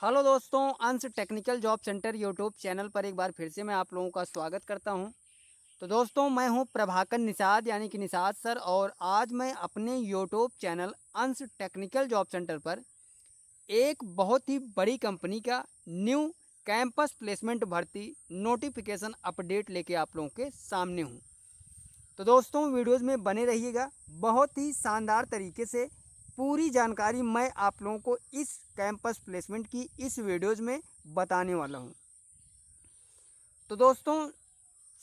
Hello दोस्तों, अंश technical job centre YouTube channel पर एक बार फिर से मैं आप लोगों का स्वागत करता हूं। तो दोस्तों, मैं हूं प्रभाकर निषाद यानी कि निषाद सर, और आज मैं अपने यूट्यूब चैनल अंश टेक्निकल जॉब सेंटर पर एक बहुत ही बड़ी कंपनी का न्यू कैंपस प्लेसमेंट भर्ती नोटिफिकेशन अपडेट लेके आप लोगों के सामने हूं। तो दोस्तों, वीडियोज़ में बने रहिएगा। बहुत ही शानदार तरीके से पूरी जानकारी मैं आप लोगों को इस कैंपस प्लेसमेंट की इस वीडियोज़ में बताने वाला हूं। तो दोस्तों,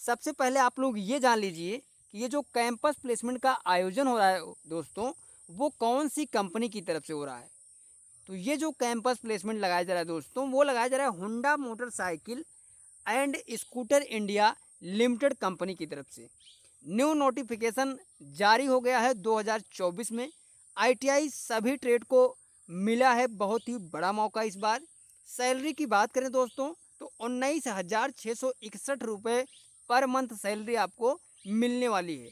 सबसे पहले आप लोग ये जान लीजिए कि ये जो कैंपस प्लेसमेंट का आयोजन हो रहा है दोस्तों, वो कौन सी कंपनी की तरफ से हो रहा है। तो ये जो कैंपस प्लेसमेंट लगाया जा रहा है दोस्तों, वो लगाया जा रहा है Honda motorcycle and scooter India limited company की तरफ से। न्यू नोटिफिकेशन जारी हो गया है 2024 में। आईटीआई सभी ट्रेड को मिला है बहुत ही बड़ा मौका इस बार। सैलरी की बात करें दोस्तों, तो 19,661 रुपये पर मंथ सैलरी आपको मिलने वाली है।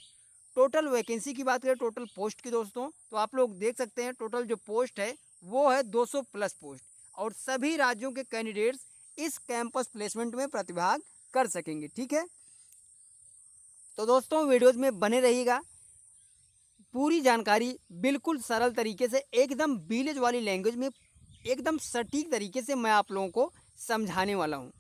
टोटल वैकेंसी की बात करें, टोटल पोस्ट की दोस्तों, तो आप लोग देख सकते हैं टोटल जो पोस्ट है वो है 200 प्लस पोस्ट, और सभी राज्यों के कैंडिडेट्स इस कैंपस प्लेसमेंट में प्रतिभाग कर सकेंगे। ठीक है, तो दोस्तों वीडियोज़ में बने रहिएगा। पूरी जानकारी बिल्कुल सरल तरीके से, एकदम विलेज वाली लैंग्वेज में, एकदम सटीक तरीके से मैं आप लोगों को समझाने वाला हूँ।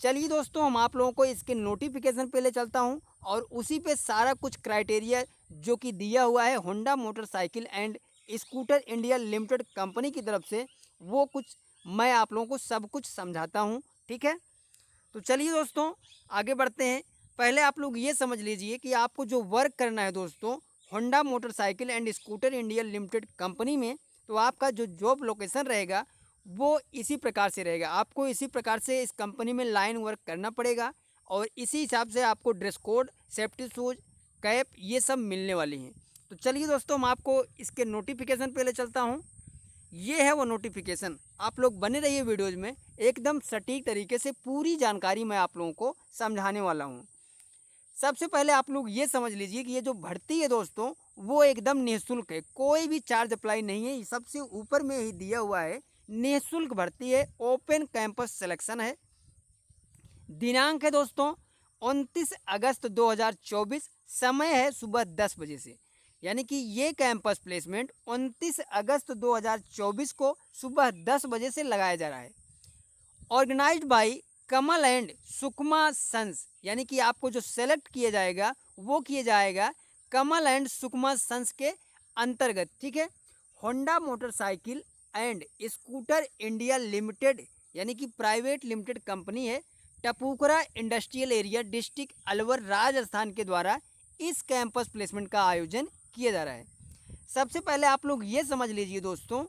चलिए दोस्तों, हम आप लोगों को इसके नोटिफिकेशन पे ले चलता हूँ, और उसी पे सारा कुछ क्राइटेरिया जो कि दिया हुआ है Honda motorcycle and scooter India limited company की तरफ से, वो कुछ मैं आप लोगों को सब कुछ समझाता हूँ। ठीक है, तो चलिए दोस्तों आगे बढ़ते हैं। पहले आप लोग ये समझ लीजिए कि आपको जो वर्क करना है दोस्तों Honda motorcycle and scooter India limited company में, तो आपका जो जॉब लोकेशन रहेगा वो इसी प्रकार से रहेगा। आपको इसी प्रकार से इस कंपनी में लाइन वर्क करना पड़ेगा, और इसी हिसाब से आपको dress code, safety shoes, cap ये सब मिलने वाली हैं। तो चलिए दोस्तों, मैं आपको इसके नोटिफिकेशन पे ले चलता हूँ। ये है वो नोटिफिकेशन। आप लोग बने रहिए वीडियोज़ में, एकदम सटीक तरीके से पूरी जानकारी मैं आप लोगों को समझाने वाला हूँ। सबसे पहले आप लोग ये समझ लीजिए कि ये जो भर्ती है दोस्तों, वो एकदम निःशुल्क है, कोई भी चार्ज अप्लाई नहीं है। सबसे ऊपर में ही दिया हुआ है निःशुल्क भर्ती है, ओपन कैंपस सिलेक्शन है। दिनांक है दोस्तों 29 अगस्त 2024, समय है सुबह 10 बजे से। यानी कि ये कैंपस प्लेसमेंट 29 अगस्त 2024 को सुबह 10 बजे से लगाया जा रहा है। Organized by Kamal and Sukma sons, यानी कि आपको जो सेलेक्ट किया जाएगा वो किया जाएगा कमल एंड सुकमा सन्स के अंतर्गत। ठीक है, Honda motorcycle and scooter India limited यानी कि प्राइवेट लिमिटेड कंपनी है, Tapukara industrial area, district Alwar, Rajasthan के द्वारा इस कैंपस प्लेसमेंट का आयोजन किया जा रहा है। सबसे पहले आप लोग ये समझ लीजिए दोस्तों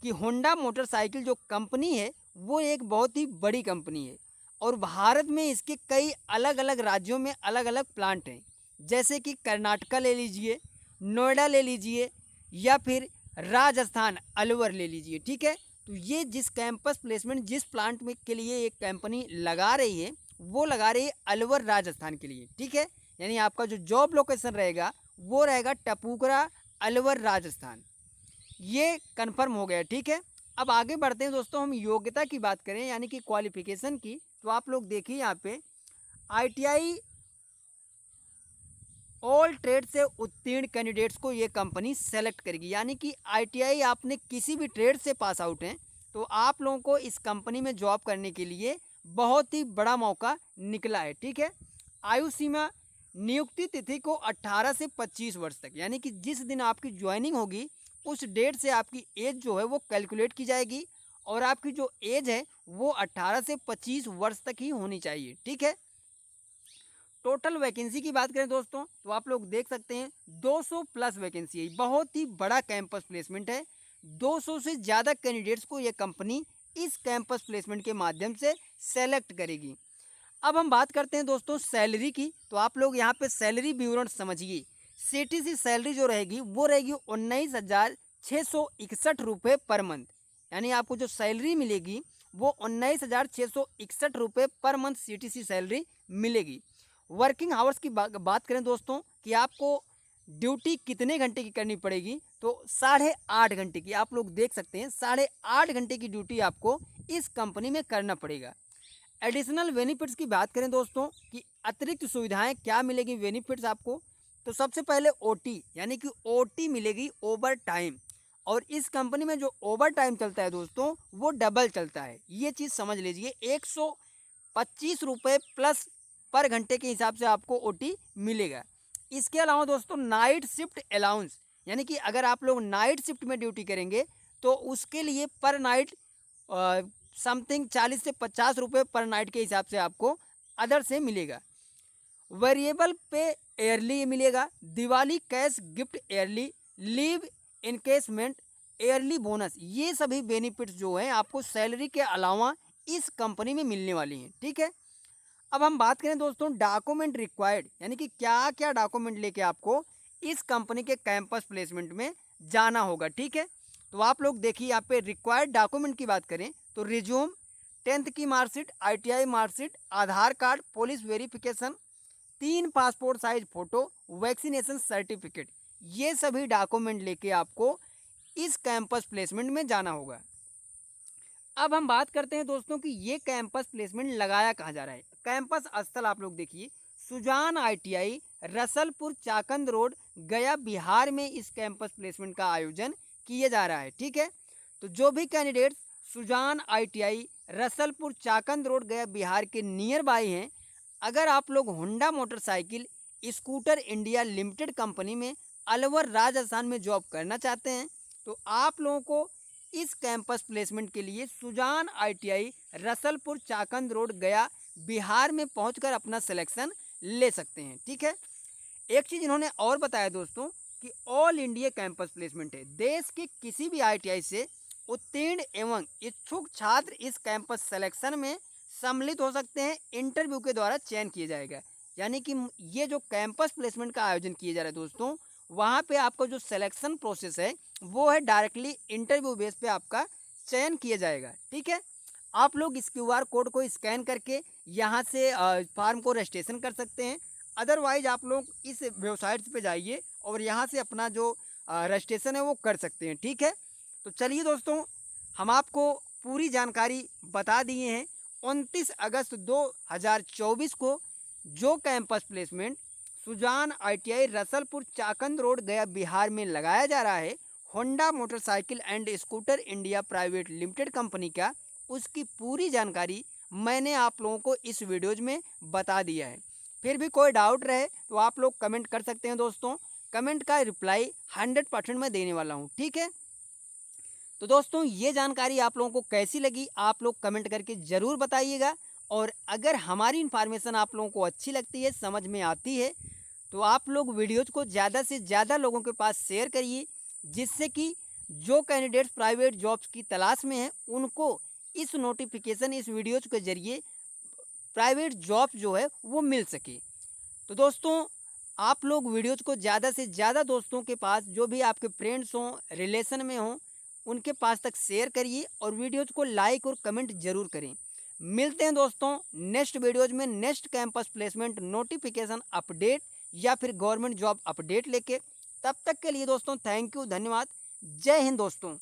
कि होंडा मोटरसाइकिल जो कंपनी है वो एक बहुत ही बड़ी कंपनी है, और भारत में इसके कई अलग अलग राज्यों में अलग अलग प्लांट हैं। जैसे कि कर्नाटका ले लीजिए, नोएडा ले लीजिए, या फिर राजस्थान अलवर ले लीजिए। ठीक है, तो ये जिस कैंपस प्लेसमेंट जिस प्लांट में के लिए एक कंपनी लगा रही है, वो लगा रही है अलवर राजस्थान के लिए। ठीक है, यानी आपका जो जॉब लोकेशन रहेगा वो रहेगा टपुकरा, अलवर, राजस्थान। ये कन्फर्म हो गया। ठीक है, अब आगे बढ़ते हैं दोस्तों। हम योग्यता की बात करें यानी कि क्वालिफिकेशन की, तो आप लोग देखिए यहाँ पे आईटीआई ऑल ट्रेड से उत्तीर्ण कैंडिडेट्स को ये कंपनी सेलेक्ट करेगी। यानी कि आईटीआई आपने किसी भी ट्रेड से पास आउट हैं तो आप लोगों को इस कंपनी में जॉब करने के लिए बहुत ही बड़ा मौका निकला है। ठीक है, आयु सीमा नियुक्ति तिथि को 18 से 25 वर्ष तक, यानी कि जिस दिन आपकी ज्वाइनिंग होगी उस डेट से आपकी एज जो है वो कैलकुलेट की जाएगी, और आपकी जो एज है वो 18 से 25 वर्ष तक ही होनी चाहिए। ठीक है, टोटल वैकेंसी की बात करें दोस्तों, तो आप लोग देख सकते हैं 200 प्लस वैकेंसी है। बहुत ही बड़ा कैंपस प्लेसमेंट है। 200 से ज़्यादा कैंडिडेट्स को ये कंपनी इस कैंपस प्लेसमेंट के माध्यम से सेलेक्ट करेगी। अब हम बात करते हैं दोस्तों सैलरी की, तो आप लोग यहाँ पे सैलरी विवरण समझिए। सीटीसी सैलरी जो रहेगी वो रहेगी 19,661 रुपये पर मंथ। यानी आपको जो सैलरी मिलेगी वो 19,661 रुपये पर मंथ सीटीसी सैलरी मिलेगी। वर्किंग आवर्स की बात करें दोस्तों कि आपको ड्यूटी कितने घंटे की करनी पड़ेगी, तो 8.5 घंटे की। आप लोग देख सकते हैं 8.5 घंटे की ड्यूटी आपको इस कंपनी में करना पड़ेगा। एडिशनल बेनिफिट्स की बात करें दोस्तों कि अतिरिक्त सुविधाएं क्या मिलेगी बेनिफिट्स आपको, तो सबसे पहले ओटी यानी कि ओटी मिलेगी, ओवर टाइम। और इस कंपनी में जो ओवर टाइम चलता है दोस्तों वो डबल चलता है, ये चीज़ समझ लीजिए। 125 रुपये प्लस पर घंटे के हिसाब से आपको ओटी मिलेगा। इसके अलावा दोस्तों नाइट शिफ्ट अलाउंस, यानी कि अगर आप लोग नाइट शिफ्ट में ड्यूटी करेंगे तो उसके लिए पर नाइट समथिंग 40 से 50 रुपये पर नाइट के हिसाब से आपको अदर से मिलेगा। वेरिएबल पे एयरली मिलेगा, Diwali cash gift early, leave encasement early bonus, ये सभी बेनिफिट्स जो हैं आपको सैलरी के अलावा इस कंपनी में मिलने वाली हैं। ठीक है, अब हम बात करें दोस्तों डॉक्यूमेंट रिक्वायर्ड, यानी कि क्या क्या डॉक्यूमेंट लेके आपको इस कंपनी के कैंपस प्लेसमेंट में जाना होगा। ठीक है, तो आप लोग देखिए यहाँ पे रिक्वायर्ड डॉक्यूमेंट की बात करें तो रिज्यूम, 10th की marksheet, ITI marksheet, Aadhaar card, police verification, 3 passport size photo, vaccination certificate, ये सभी डॉक्यूमेंट लेके आपको इस कैंपस प्लेसमेंट में जाना होगा। अब हम बात करते हैं दोस्तों कि ये कैंपस प्लेसमेंट लगाया कहाँ जा रहा है। कैंपस स्थल आप लोग देखिए, सुजान ITI रसलपुर चाकंद रोड गया बिहार में इस कैंपस प्लेसमेंट का आयोजन किया जा रहा है। ठीक है, तो जो भी candidates Sujan ITI Rasalpur Chakand road Gaya Bihar के नियर बाई हैं, अगर आप लोग Honda motorcycle scooter India limited company में अलवर राजस्थान में जॉब करना चाहते हैं तो आप लोगों को इस कैंपस प्लेसमेंट के लिए सुजान ITI रसलपुर चाकंद रोड गया बिहार में पहुंचकर अपना सिलेक्शन ले सकते हैं। ठीक है, एक चीज़ इन्होंने और बताया दोस्तों कि ऑल इंडिया कैंपस प्लेसमेंट है, देश के किसी भी ITI से उत्तीर्ण एवं इच्छुक छात्र इस कैंपस सिलेक्शन में सम्मिलित हो सकते हैं, इंटरव्यू के द्वारा चयन किया जाएगा। यानी कि ये जो कैंपस प्लेसमेंट का आयोजन किया जा रहा है दोस्तों, वहाँ पे आपका जो सिलेक्शन प्रोसेस है वो है डायरेक्टली इंटरव्यू बेस पे आपका चयन किया जाएगा। ठीक है, आप लोग इस QR कोड को स्कैन करके यहाँ से फॉर्म को रजिस्ट्रेशन कर सकते हैं। अदरवाइज आप लोग इस वेबसाइट पे जाइए और यहाँ से अपना जो रजिस्ट्रेशन है वो कर सकते हैं। ठीक है, तो चलिए दोस्तों, हम आपको पूरी जानकारी बता दिए हैं। 29 अगस्त 2024 को जो campus placement Sujan ITI Rasalpur Chakand road Gaya Bihar में लगाया जा रहा है, Honda motorcycle and scooter India private limited company का, उसकी पूरी जानकारी मैंने आप लोगों को इस वीडियोज में बता दिया है। फिर भी कोई डाउट रहे तो आप लोग कमेंट कर सकते हैं दोस्तों, कमेंट का रिप्लाई 100% मैं देने वाला हूँ। ठीक है, तो दोस्तों ये जानकारी आप लोगों को कैसी लगी आप लोग कमेंट करके ज़रूर बताइएगा। और अगर हमारी इन्फॉर्मेशन आप लोगों को अच्छी लगती है, समझ में आती है, तो आप लोग वीडियोज़ को ज़्यादा से ज़्यादा लोगों के पास शेयर करिए, जिससे कि जो कैंडिडेट्स प्राइवेट जॉब्स की तलाश में हैं उनको इस नोटिफिकेशन, इस वीडियोज़ के ज़रिए प्राइवेट जॉब जो है वो मिल सके। तो दोस्तों आप लोग वीडियोज़ को ज़्यादा से ज़्यादा दोस्तों के पास, जो भी आपके फ्रेंड्स हों, रिलेशन में हों, उनके पास तक शेयर करिए और वीडियोज़ को लाइक और कमेंट ज़रूर करें। मिलते हैं दोस्तों नेक्स्ट वीडियोज़ में, next campus placement notification update या फिर गवर्नमेंट जॉब अपडेट लेके। तब तक के लिए दोस्तों थैंक यू, धन्यवाद, जय हिंद दोस्तों।